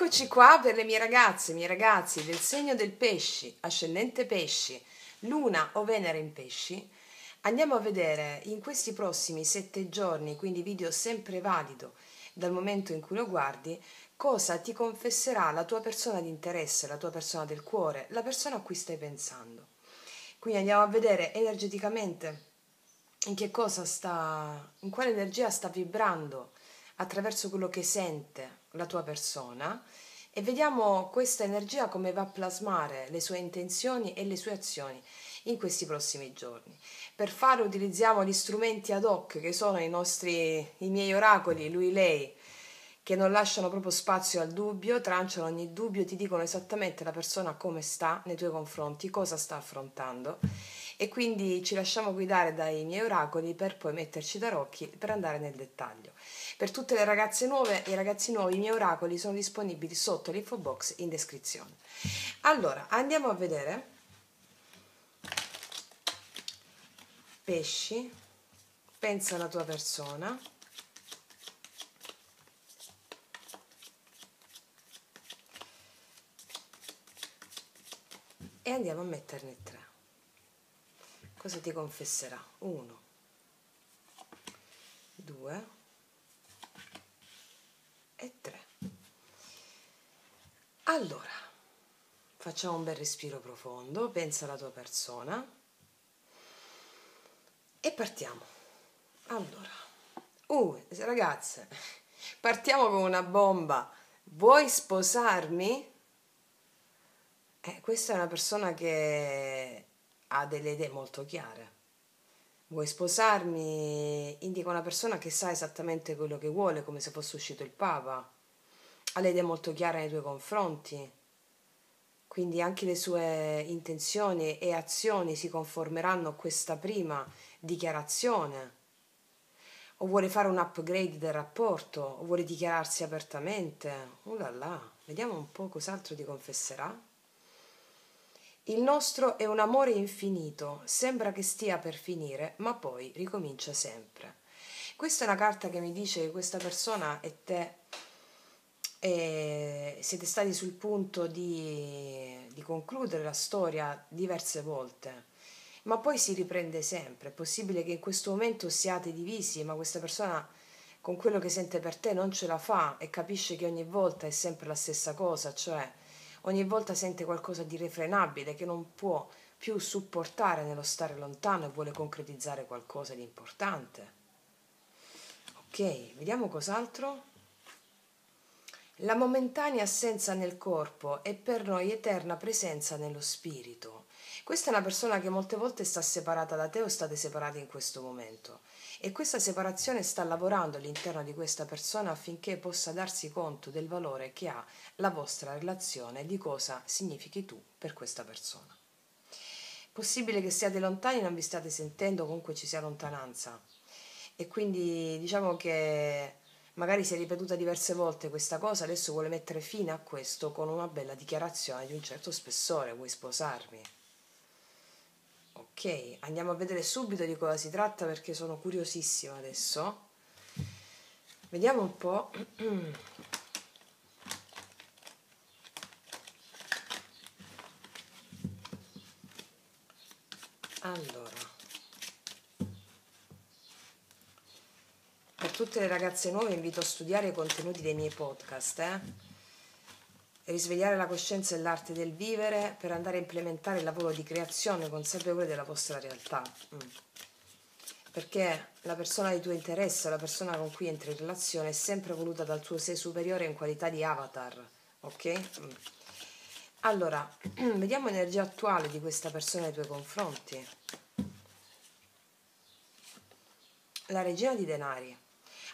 Eccoci qua per le mie ragazze, miei ragazzi del segno del pesci, ascendente pesci, luna o Venere in pesci. Andiamo a vedere in questi prossimi 7 giorni, quindi video sempre valido dal momento in cui lo guardi, cosa ti confesserà la tua persona di interesse, la tua persona del cuore, la persona a cui stai pensando. Quindi andiamo a vedere energeticamente in quale energia sta vibrando attraverso quello che sente la tua persona e vediamo questa energia come va a plasmare le sue intenzioni e le sue azioni in questi prossimi giorni. Per farlo utilizziamo gli strumenti ad hoc che sono i miei oracoli, lui, lei, che non lasciano proprio spazio al dubbio, tranciano ogni dubbio, ti dicono esattamente la persona come sta nei tuoi confronti, cosa sta affrontando e quindi ci lasciamo guidare dai miei oracoli per poi metterci tarocchi per andare nel dettaglio. Per tutte le ragazze nuove e i ragazzi nuovi, i miei oracoli sono disponibili sotto l'info box in descrizione. Allora, andiamo a vedere. Pesci, pensa alla tua persona. E andiamo a metterne 3. Cosa ti confesserà? 1, 2 e 3. Allora, facciamo un bel respiro profondo, pensa alla tua persona e partiamo. Allora, ragazze, partiamo con una bomba. Vuoi sposarmi? Questa è una persona che ha delle idee molto chiare. Vuoi sposarmi? Indica una persona che sa esattamente quello che vuole, come se fosse uscito il Papa. Ha le idee molto chiare nei tuoi confronti. Quindi anche le sue intenzioni e azioni si conformeranno a questa prima dichiarazione. O vuole fare un upgrade del rapporto, o vuole dichiararsi apertamente. Là là, vediamo un po' cos'altro ti confesserà. Il nostro è un amore infinito, sembra che stia per finire, ma poi ricomincia sempre. Questa è una carta che mi dice che questa persona e te siete stati sul punto di concludere la storia diverse volte, ma poi si riprende sempre. È possibile che in questo momento siate divisi, ma questa persona con quello che sente per te non ce la fa e capisce che ogni volta è sempre la stessa cosa, cioè ogni volta sente qualcosa di irrefrenabile che non può più supportare nello stare lontano e vuole concretizzare qualcosa di importante. Ok, vediamo cos'altro. La momentanea assenza nel corpo è per noi eterna presenza nello spirito. Questa è una persona che molte volte sta separata da te o state separati in questo momento e questa separazione sta lavorando all'interno di questa persona affinché possa darsi conto del valore che ha la vostra relazione e di cosa significhi tu per questa persona. Possibile che siate lontani, non vi state sentendo, comunque ci sia lontananza e quindi diciamo che magari si è ripetuta diverse volte questa cosa, adesso vuole mettere fine a questo con una bella dichiarazione di un certo spessore. Vuoi sposarmi? Ok, andiamo a vedere subito di cosa si tratta perché sono curiosissima adesso. Vediamo un po'. Allora, per tutte le ragazze nuove invito a studiare i contenuti dei miei podcast, risvegliare la coscienza e l'arte del vivere per andare a implementare il lavoro di creazione consapevole della vostra realtà. Perché la persona di tuo interesse, la persona con cui entri in relazione è sempre voluta dal tuo sé superiore in qualità di avatar, ok? Allora, vediamo l'energia attuale di questa persona nei tuoi confronti. La regina di denari.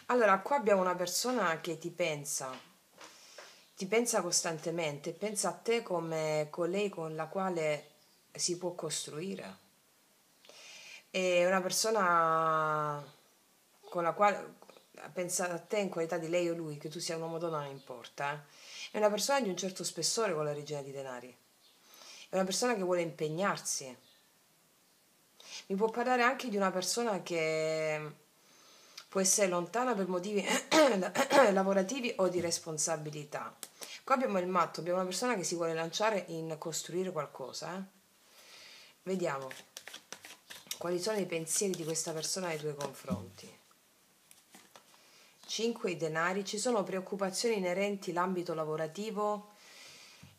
Allora, qua abbiamo una persona che ti pensa costantemente, pensa a te come colei con la quale si può costruire. È una persona con la quale pensa a te in qualità di lei o lui, che tu sia un uomo o donna non importa. È una persona di un certo spessore con la regina di denari. È una persona che vuole impegnarsi. Mi può parlare anche di una persona che può essere lontana per motivi lavorativi o di responsabilità. Qua abbiamo il matto, abbiamo una persona che si vuole lanciare in costruire qualcosa. Vediamo quali sono i pensieri di questa persona nei tuoi confronti. 5 i denari, ci sono preoccupazioni inerenti all'ambito lavorativo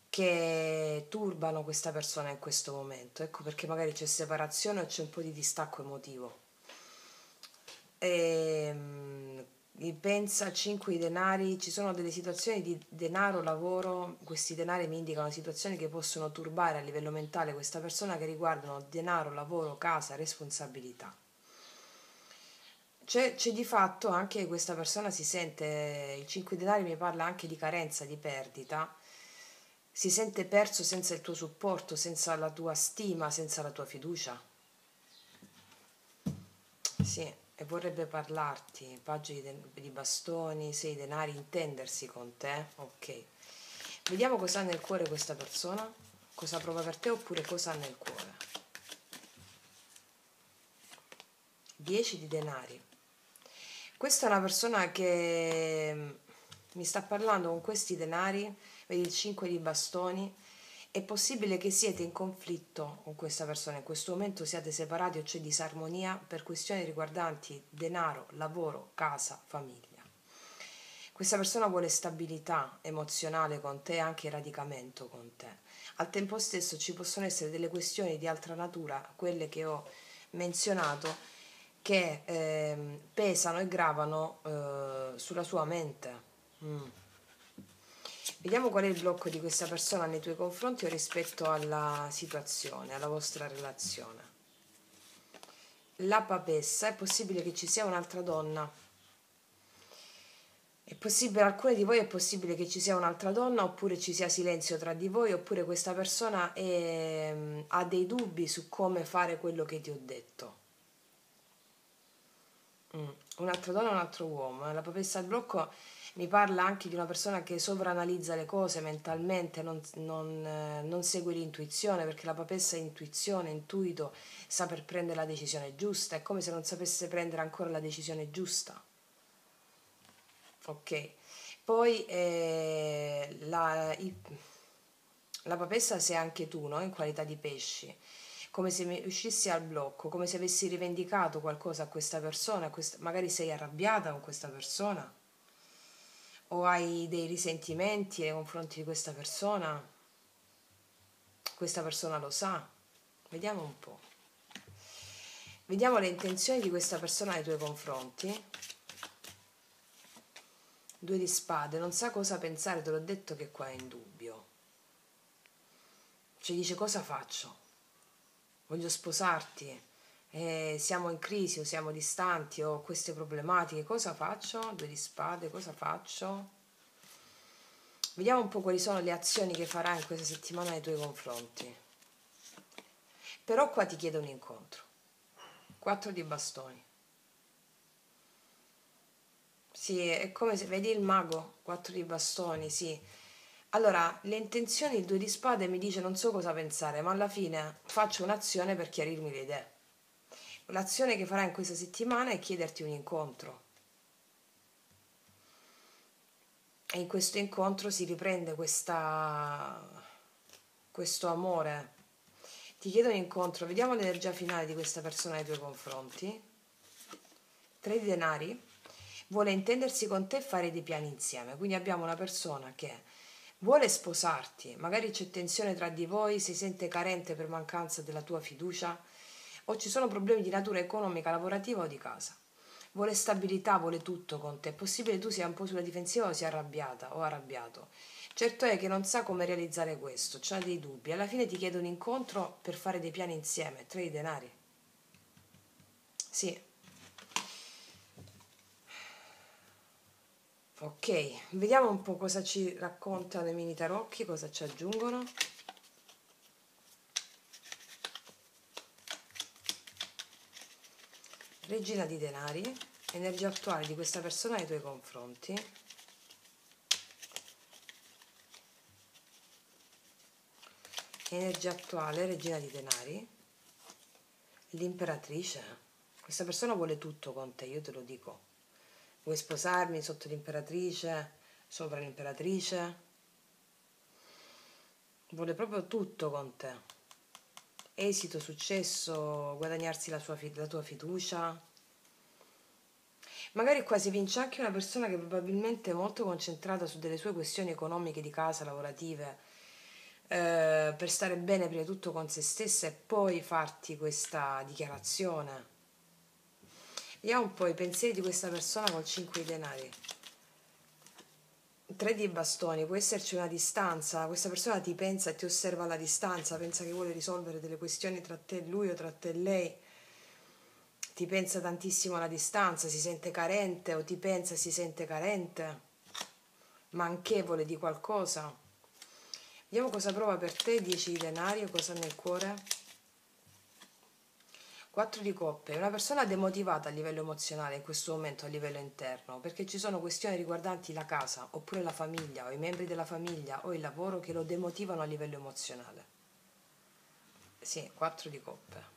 che turbano questa persona in questo momento, ecco perché magari c'è separazione o c'è un po' di distacco emotivo. Pensa a 5 i denari, ci sono delle situazioni di denaro, lavoro, questi denari mi indicano situazioni che possono turbare a livello mentale questa persona, che riguardano denaro, lavoro, casa, responsabilità. C'è di fatto anche che questa persona si sente, il 5 denari mi parla anche di carenza, di perdita, si sente perso senza il tuo supporto, senza la tua stima, senza la tua fiducia. Sì, e vorrebbe parlarti, pagine di bastoni, 6 denari, intendersi con te, ok. Vediamo cosa ha nel cuore questa persona, cosa prova per te oppure cosa ha nel cuore. 10 di denari. Questa è una persona che mi sta parlando con questi denari, vedi il 5 di bastoni, è possibile che siete in conflitto con questa persona, in questo momento siate separati o c'è disarmonia per questioni riguardanti denaro, lavoro, casa, famiglia. Questa persona vuole stabilità emozionale con te, anche radicamento con te. Al tempo stesso ci possono essere delle questioni di altra natura, quelle che ho menzionato, che pesano e gravano sulla sua mente. Vediamo qual è il blocco di questa persona nei tuoi confronti o rispetto alla situazione, alla vostra relazione. La papessa, è possibile che ci sia un'altra donna. È possibile, alcuni di voi è possibile che ci sia un'altra donna, oppure ci sia silenzio tra di voi, oppure questa persona ha dei dubbi su come fare quello che ti ho detto. Un'altra donna, un altro uomo. La papessa al blocco mi parla anche di una persona che sovranalizza le cose mentalmente, non segue l'intuizione, perché la papessa è intuizione, intuito, saper prendere la decisione giusta, è come se non sapesse prendere ancora la decisione giusta. Ok, poi la papessa sei anche tu, no? In qualità di pesci, come se uscissi al blocco, come se avessi rivendicato qualcosa a questa persona, magari sei arrabbiata con questa persona o hai dei risentimenti nei confronti di questa persona lo sa. Vediamo un po'. Vediamo le intenzioni di questa persona nei tuoi confronti. 2 di spade, non sa cosa pensare, te l'ho detto che qua è in dubbio. Ci dice: cosa faccio? Voglio sposarti, siamo in crisi o siamo distanti, ho queste problematiche, cosa faccio? 2 di spade, cosa faccio? Vediamo un po' quali sono le azioni che farà in questa settimana nei tuoi confronti. Però qua ti chiede un incontro. 4 di bastoni. Sì, è come se vedi il mago, 4 di bastoni, sì. Allora, le intenzioni, il 2 di spade mi dice non so cosa pensare, ma alla fine faccio un'azione per chiarirmi le idee. L'azione che farà in questa settimana è chiederti un incontro. E in questo incontro si riprende questo amore. Ti chiedo un incontro, vediamo l'energia finale di questa persona nei tuoi confronti. 3 di denari. Vuole intendersi con te e fare dei piani insieme. Quindi abbiamo una persona che vuole sposarti, magari c'è tensione tra di voi, si sente carente per mancanza della tua fiducia o ci sono problemi di natura economica, lavorativa o di casa. Vuole stabilità, vuole tutto con te. È possibile tu sia un po' sulla difensiva o sia arrabbiata o arrabbiato. Certo è che non sa come realizzare questo, c'ha dei dubbi. Alla fine ti chiede un incontro per fare dei piani insieme. 3 di denari. Sì. Ok, vediamo un po' cosa ci raccontano i mini tarocchi, cosa ci aggiungono. Regina di denari, energia attuale di questa persona nei tuoi confronti. Energia attuale, regina di denari. L'imperatrice. Questa persona vuole tutto con te, io te lo dico. Vuoi sposarmi sotto l'imperatrice, sopra l'imperatrice? vuole proprio tutto con te. Esito, successo, guadagnarsi la tua fiducia. Magari qua si vince anche una persona che probabilmente è molto concentrata su delle sue questioni economiche di casa, lavorative, per stare bene prima di tutto con se stessa e poi farti questa dichiarazione. Vediamo un po' i pensieri di questa persona col 5 di denari. 3 di bastoni, può esserci una distanza, questa persona ti pensa e ti osserva alla distanza, pensa che vuole risolvere delle questioni tra te e lui o tra te e lei, ti pensa tantissimo alla distanza, si sente carente o ti pensa e si sente carente, manchevole di qualcosa. Vediamo cosa prova per te, 10 di denari e cosa ha nel cuore. 4 di coppe, è una persona demotivata a livello emozionale in questo momento, a livello interno, perché ci sono questioni riguardanti la casa, oppure la famiglia, o i membri della famiglia, o il lavoro che lo demotivano a livello emozionale. Sì, 4 di coppe.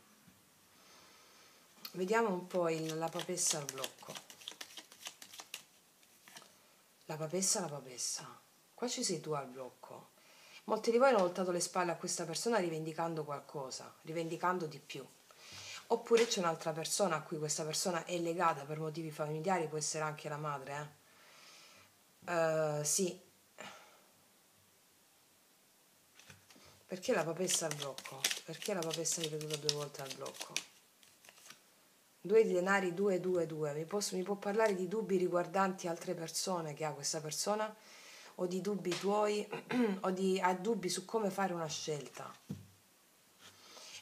Vediamo un po' la papessa al blocco. La papessa. Qua ci sei tu al blocco. Molti di voi hanno voltato le spalle a questa persona rivendicando qualcosa, rivendicando di più. Oppure c'è un'altra persona a cui questa persona è legata per motivi familiari, può essere anche la madre. Sì. Perché la papessa al blocco? Perché la papessa ripetuta 2 volte al blocco? 2 di denari, 2, 2, 2. Mi può parlare di dubbi riguardanti altre persone che ha questa persona? O di dubbi tuoi? Ha dubbi su come fare una scelta?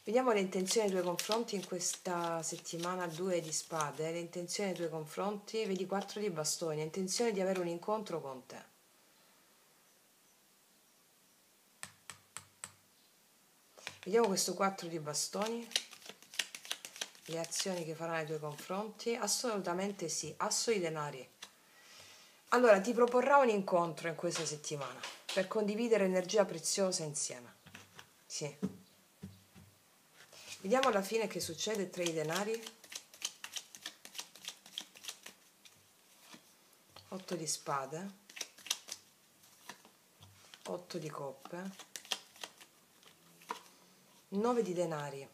Vediamo le intenzioni nei tuoi confronti in questa settimana. 2 di spade, le intenzioni nei tuoi confronti, vedi 4 di bastoni, intenzione di avere un incontro con te. Vediamo questo 4 di bastoni, le azioni che farà nei tuoi confronti. Assolutamente sì, asso di denari. Allora, ti proporrà un incontro in questa settimana per condividere energia preziosa insieme. Sì. Vediamo alla fine che succede. 3 di denari, 8 di spade, 8 di coppe, 9 di denari.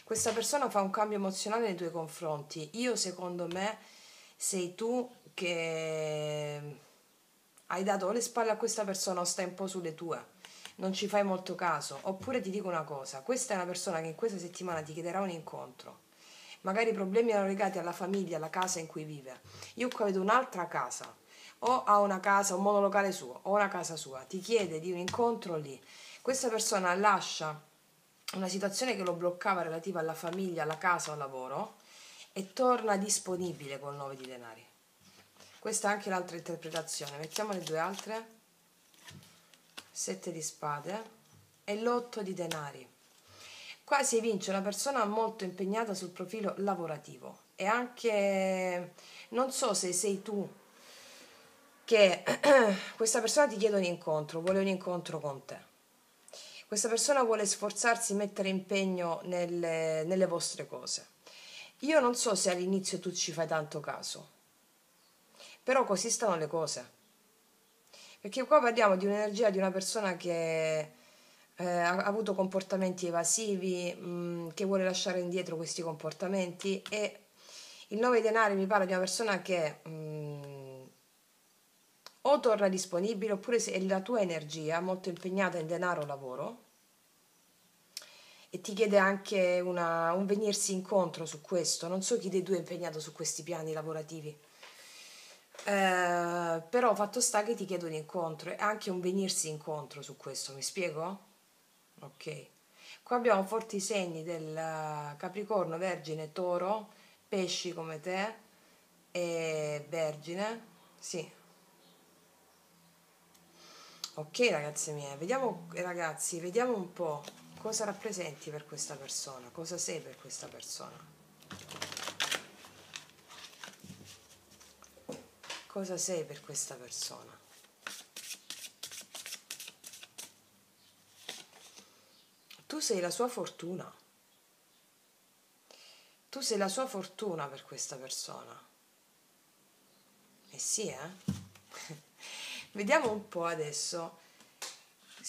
Questa persona fa un cambio emozionale nei tuoi confronti. Secondo me, sei tu che hai dato le spalle a questa persona o stai un po' sulle tue. Non ci fai molto caso. Oppure ti dico una cosa, questa è una persona che in questa settimana ti chiederà un incontro. Magari i problemi erano legati alla famiglia, alla casa in cui vive. Io qua vedo un'altra casa. O ha una casa, un monolocale suo, o una casa sua. Ti chiede di un incontro lì. Questa persona lascia una situazione che lo bloccava relativa alla famiglia, alla casa o al lavoro e torna disponibile col 9 di denari. Questa è anche l'altra interpretazione. Mettiamo le due altre. 7 di spade e l'8 di denari. Qua si evince una persona molto impegnata sul profilo lavorativo e anche, non so se sei tu che questa persona ti chiede un incontro, vuole un incontro con te. Questa persona vuole sforzarsi, mettere impegno nelle vostre cose. Io non so se all'inizio tu ci fai tanto caso, però così stanno le cose. Perché qua parliamo di un'energia di una persona che ha avuto comportamenti evasivi, che vuole lasciare indietro questi comportamenti, e il 9 denari mi parla di una persona che o torna disponibile oppure se è la tua energia molto impegnata in denaro o lavoro e ti chiede anche un venirsi incontro su questo. Non so chi dei due è impegnato su questi piani lavorativi, però fatto sta che ti chiedo un incontro e anche un venirsi incontro su questo, mi spiego? Ok, qua abbiamo forti segni del Capricorno, Vergine, Toro, Pesci come te e Vergine, sì. Ok ragazze mie, vediamo un po' cosa rappresenti per questa persona, cosa sei per questa persona. Cosa sei per questa persona? Tu sei la sua fortuna. Tu sei la sua fortuna per questa persona. Eh sì, eh? Vediamo un po' adesso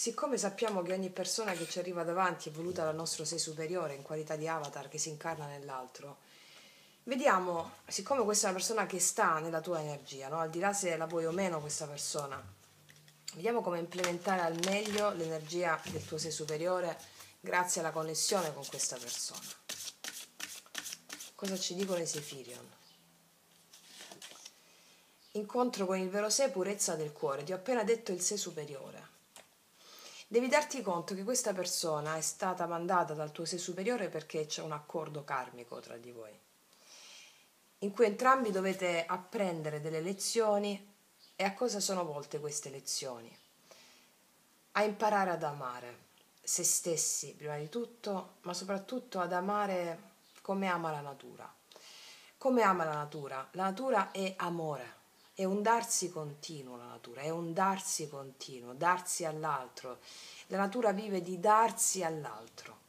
siccome sappiamo che ogni persona che ci arriva davanti è voluta dal nostro sé superiore in qualità di avatar che si incarna nell'altro, vediamo, siccome questa è una persona che sta nella tua energia, no? Al di là se la vuoi o meno questa persona, vediamo come implementare al meglio l'energia del tuo sé superiore grazie alla connessione con questa persona. Cosa ci dicono i Sefirion? Incontro con il vero sé, purezza del cuore. Ti ho appena detto il sé superiore. Devi darti conto che questa persona è stata mandata dal tuo sé superiore perché c'è un accordo karmico tra di voi, in cui entrambi dovete apprendere delle lezioni. E a cosa sono volte queste lezioni? A imparare ad amare se stessi prima di tutto, ma soprattutto ad amare come ama la natura. Come ama la natura? La natura è amore, è un darsi continuo, la natura è un darsi continuo, darsi all'altro. La natura vive di darsi all'altro.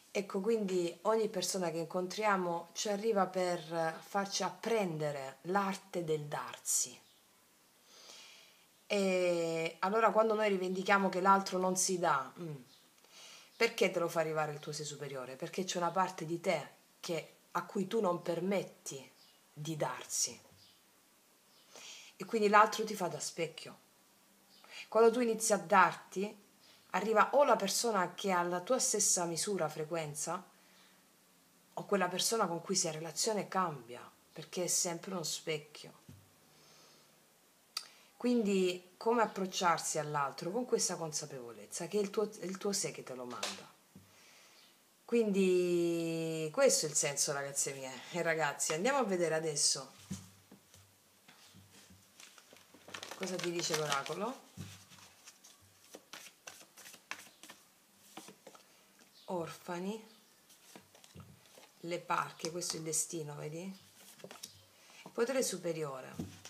Ecco, quindi ogni persona che incontriamo ci arriva per farci apprendere l'arte del darsi. E allora quando noi rivendichiamo che l'altro non si dà, perché te lo fa arrivare il tuo sé superiore? Perché c'è una parte di te a cui tu non permetti di darsi. E quindi l'altro ti fa da specchio. Quando tu inizi a darti, arriva o la persona che ha la tua stessa misura, frequenza, o quella persona con cui sei in relazione cambia, perché è sempre uno specchio. Quindi come approcciarsi all'altro con questa consapevolezza che è il tuo sé che te lo manda. Quindi questo è il senso, ragazze mie e ragazzi. Andiamo a vedere adesso cosa ti dice l'oracolo. Orfani, le parche, questo è il destino, vedi? Potere superiore.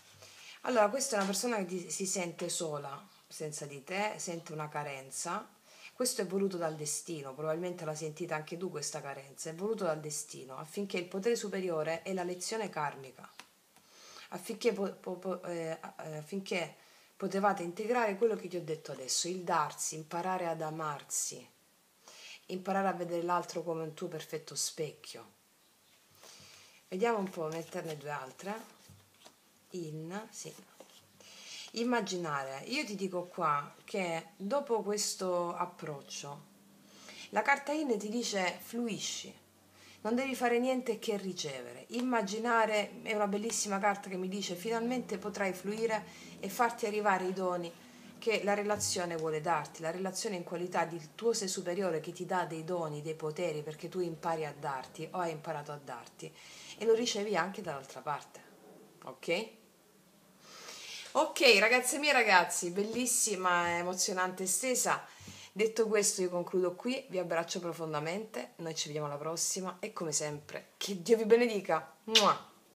Allora, questa è una persona che si sente sola senza di te, sente una carenza. Questo è voluto dal destino, probabilmente l'hai sentita anche tu questa carenza, è voluto dal destino affinché il potere superiore è la lezione karmica, affinché, affinché potevate integrare quello che ti ho detto adesso, il darsi, imparare ad amarsi, imparare a vedere l'altro come un tuo perfetto specchio. Vediamo un po', metterne due altre. Sì. Immaginare, io ti dico qua che dopo questo approccio la carta IN ti dice fluisci, non devi fare niente che ricevere. Immaginare è una bellissima carta che mi dice finalmente potrai fluire e farti arrivare i doni che la relazione vuole darti, la relazione in qualità di tuo sé superiore che ti dà dei doni, dei poteri perché tu impari a darti o hai imparato a darti e lo ricevi anche dall'altra parte, ok? Ok, ragazze mie ragazzi, bellissima, emozionante stesa. Detto questo, io concludo qui, vi abbraccio profondamente, noi ci vediamo alla prossima e come sempre, che Dio vi benedica. Mua!